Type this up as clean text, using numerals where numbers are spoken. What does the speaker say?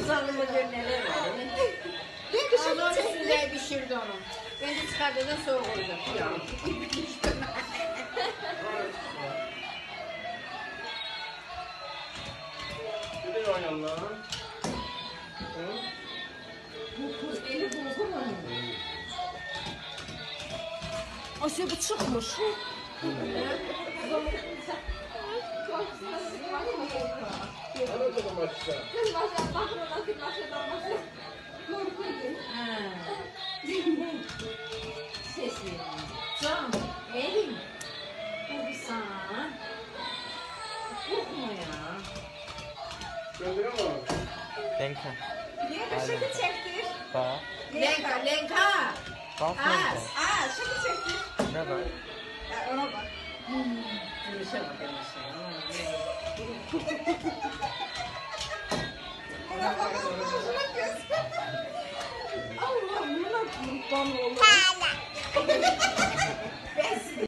Kızarımı gör neler var. Onun üstünde pişirdi onu. Ben de çıkardıdan soğuk olacak. Ya. Bir de oynayalım lan. Eli bulgur mu? Asya bu çıkmış. Ana dedim başta. Ses verin. Can, verin. Bu bir sana. Korkma ya. Gönderiyor mu? Lenka. Niye şekil çektir? Bak. Lenka, lenka. Bak Az. Lenka. Şekil çektir. Ne bak? Ona bak. Gülüşe bak yavaşça. Ona bak. Allah'ım, ne kurban olur.